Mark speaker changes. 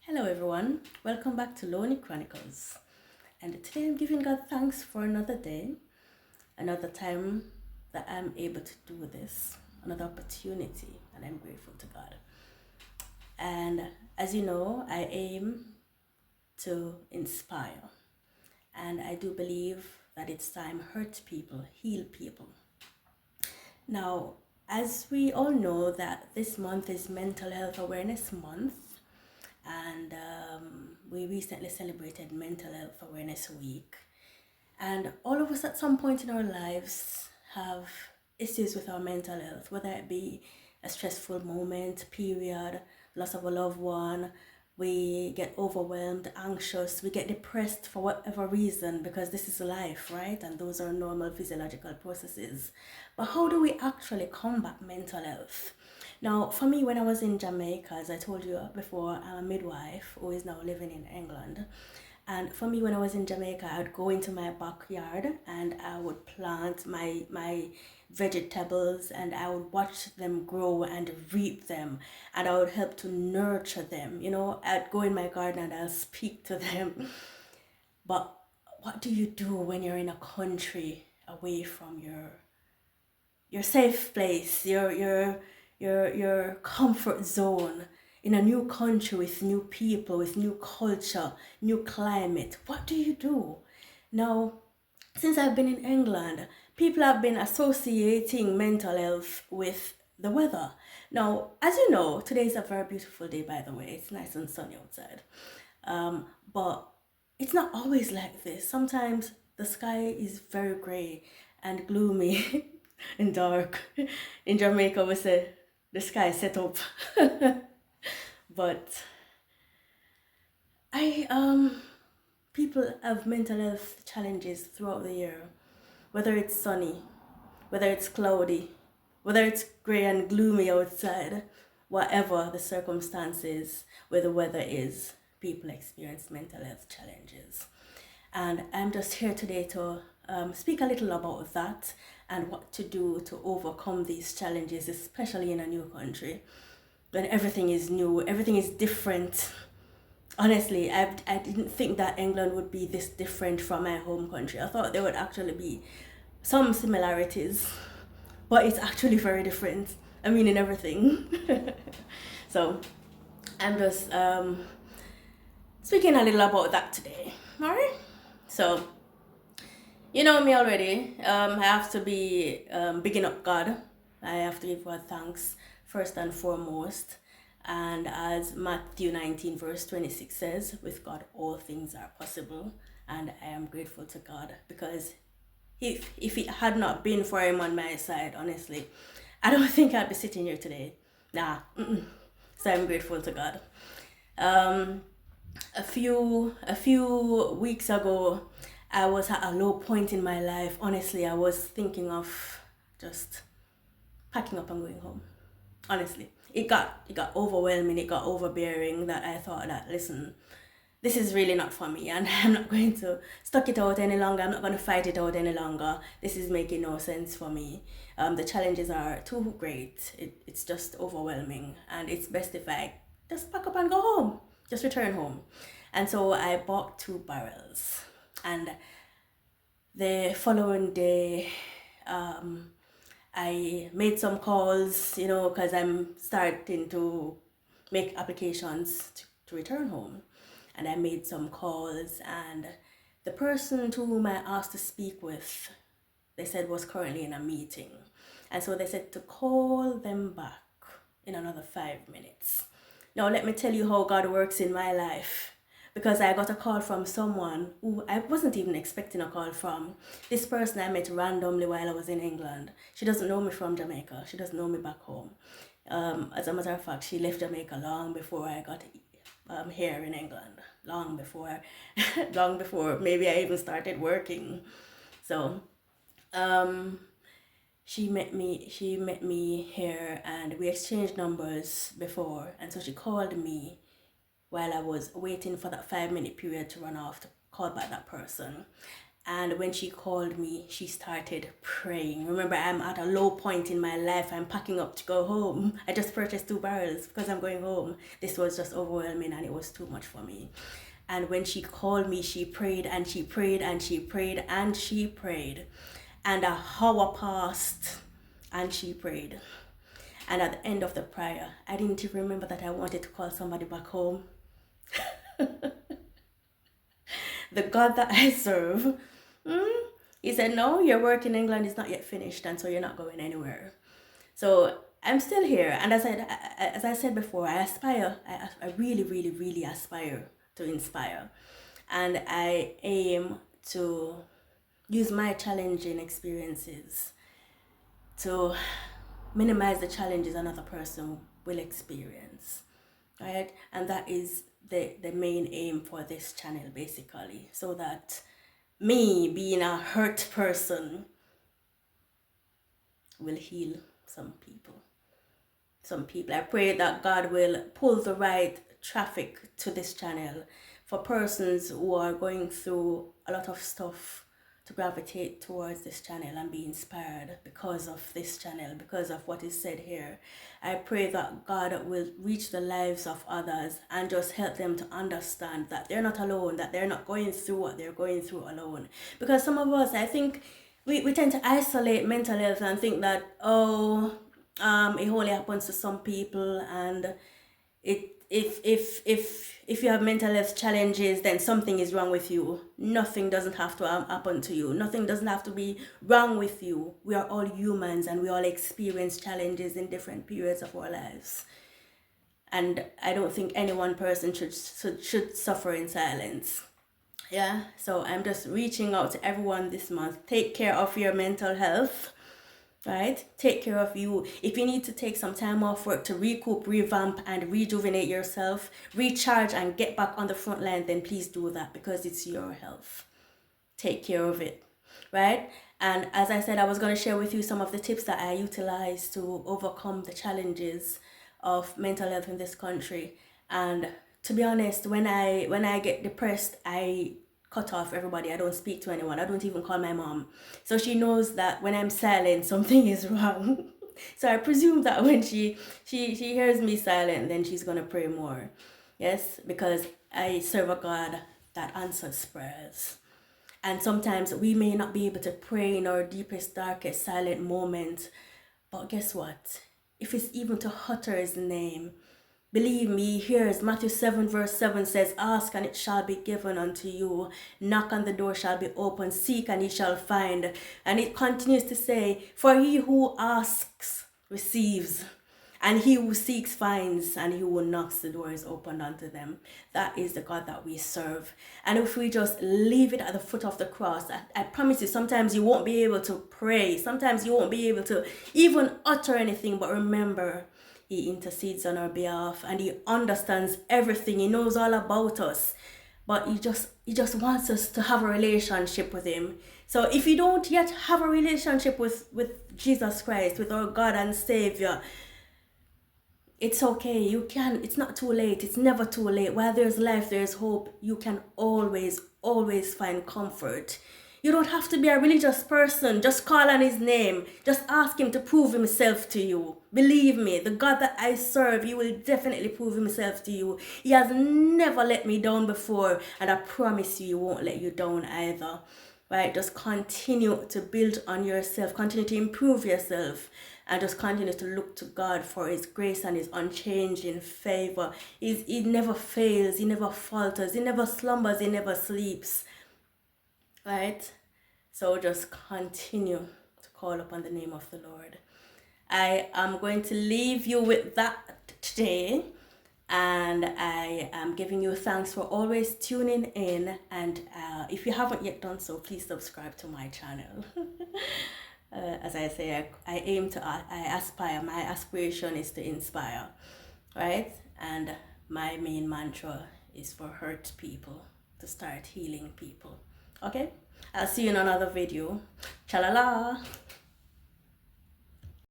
Speaker 1: Hello, everyone. Welcome back to Lonely Chronicles. And today I'm giving God thanks for another day, another time that I'm able to do this, another opportunity, and I'm grateful to God. And as you know, I aim to inspire, and I do believe that it's time hurt people, heal people. Now, as we all know that this month is Mental Health Awareness Month, and we recently celebrated Mental Health Awareness Week. And all of us at some point in our lives have issues with our mental health, whether it be a stressful moment, period, loss of a loved one, we get overwhelmed, anxious, we get depressed for whatever reason because this is life, right? And those are normal physiological processes. But how do we actually combat mental health? Now, for me, when I was in Jamaica, as I told you before, I'm a midwife who is now living in England. And for me, when I was in Jamaica, I would go into my backyard and I would plant my vegetables and I would watch them grow and reap them and I would help to nurture them. I'd go in my garden and I'll speak to them. But what do you do when you're in a country away from your safe place, your comfort zone, in a new country with new people, with new culture, new climate? What do you do? Now, since I've been in England, people have been associating mental health with the weather. Now, as you know, today is a very beautiful day, by the way. It's nice and sunny outside. But it's not always like this. Sometimes the sky is very gray and gloomy and dark. In Jamaica, we say the sky is set up. But people have mental health challenges throughout the year, whether it's sunny, whether it's cloudy, whether it's gray and gloomy outside, whatever the circumstances where the weather is, people experience mental health challenges. And I'm just here today to speak a little about that and what to do to overcome these challenges, especially in a new country. When everything is new, everything is different. Honestly, I didn't think that England would be this different from my home country. I thought there would actually be some similarities, but it's actually very different. I mean, in everything. So I'm just speaking a little about that today. All right. So you know me already. I have to be bigging up God. I have to give God thanks first and foremost. And as Matthew 19, verse 26 says, with God all things are possible. And I am grateful to God because if it had not been for Him on my side, honestly, I don't think I'd be sitting here today. Nah. So I'm grateful to God. A few weeks ago, I was at a low point in my life. Honestly, I was thinking of just packing up and going home. Honestly, it got overwhelming. It got overbearing. That I thought that, listen, this is really not for me, and I'm not going to stuck it out any longer. I'm not going to fight it out any longer. This is making no sense for me. The challenges are too great. It's just overwhelming, and it's best if I just pack up and go home. Just return home. And so I bought 2 barrels, and the following day, I made some calls, because I'm starting to make applications to return home. And I made some calls, and the person to whom I asked to speak with, they said was currently in a meeting. And so they said to call them back in another 5 minutes. Now, let me tell you how God works in my life. Because I got a call from someone who I wasn't even expecting a call from. This person I met randomly while I was in England. She doesn't know me from Jamaica. She doesn't know me back home. As a matter of fact, she left Jamaica long before I got here in England. Long before, long before maybe I even started working. So, she met me here, and we exchanged numbers before, and so she called me while I was waiting for that 5-minute period to run off to call back that person. And when she called me, she started praying. Remember, I'm at a low point in my life. I'm packing up to go home. I just purchased 2 barrels because I'm going home. This was just overwhelming and it was too much for me. And when she called me, she prayed and she prayed and she prayed and she prayed. And an hour passed and she prayed. And at the end of the prayer, I didn't even remember that I wanted to call somebody back home. The God that I serve, he said, no, your work in England is not yet finished, and so you're not going anywhere. So I'm still here. And as I said before, I aspire. I really, really, really aspire to inspire. And I aim to use my challenging experiences to minimize the challenges another person will experience, right? And that is the main aim for this channel, basically, so that me, being a hurt person, will heal some people. I pray that God will pull the right traffic to this channel for persons who are going through a lot of stuff, to gravitate towards this channel and be inspired because of this channel, because of what is said here. I pray that God will reach the lives of others and just help them to understand that they're not alone, that they're not going through what they're going through alone. Because some of us, I think, we tend to isolate mental health and think that, it only happens to some people, and if you have mental health challenges, then something is wrong with you. Nothing doesn't have to happen to you. Nothing doesn't have to be wrong with you. We are all humans and we all experience challenges in different periods of our lives. And I don't think any one person should suffer in silence. Yeah, so I'm just reaching out to everyone this month. Take care of your mental health. Right? Take care of you. If you need to take some time off work to recoup, revamp, and rejuvenate yourself, recharge and get back on the front line, then please do that, because it's your health. Take care of it, right? And as I said, I was going to share with you some of the tips that I utilize to overcome the challenges of mental health in this country. And to be honest, when I get depressed, I cut off everybody. I don't speak to anyone. I don't even call my mom. So she knows that when I'm silent, something is wrong. So I presume that when she hears me silent, then she's gonna pray more. Yes, because I serve a God that answers prayers. And sometimes we may not be able to pray in our deepest, darkest, silent moments. But guess what? If it's even to utter his name, believe me, here's Matthew 7 verse 7 says, ask and it shall be given unto you. Knock and the door shall be opened. Seek and ye shall find. And it continues to say, for he who asks receives. And he who seeks finds, and he who knocks, the door is opened unto them. That is the God that we serve. And if we just leave it at the foot of the cross, I promise you, sometimes you won't be able to pray. Sometimes you won't be able to even utter anything. But remember, he intercedes on our behalf and he understands everything. He knows all about us. But he just wants us to have a relationship with him. So if you don't yet have a relationship with Jesus Christ, with our God and Savior, it's okay. You can. It's not too late. It's never too late. While there's life, there's hope. You can always find comfort. You don't have to be a religious person. Just call on his name. Just ask him to prove himself to you. Believe me, the God that I serve, he will definitely prove himself to you. He has never let me down before, and I promise you, he won't let you down either. Right? Just continue to build on yourself. Continue to improve yourself. And just continue to look to God for his grace and his unchanging favor. He never fails. He never falters. He never slumbers. He never sleeps. Right? So just continue to call upon the name of the Lord. I am going to leave you with that today. And I am giving you thanks for always tuning in. And if you haven't yet done so, please subscribe to my channel. As I say, I aspire. My aspiration is to inspire, right? And my main mantra is for hurt people to start healing people. Okay? I'll see you in another video. Cha-la-la!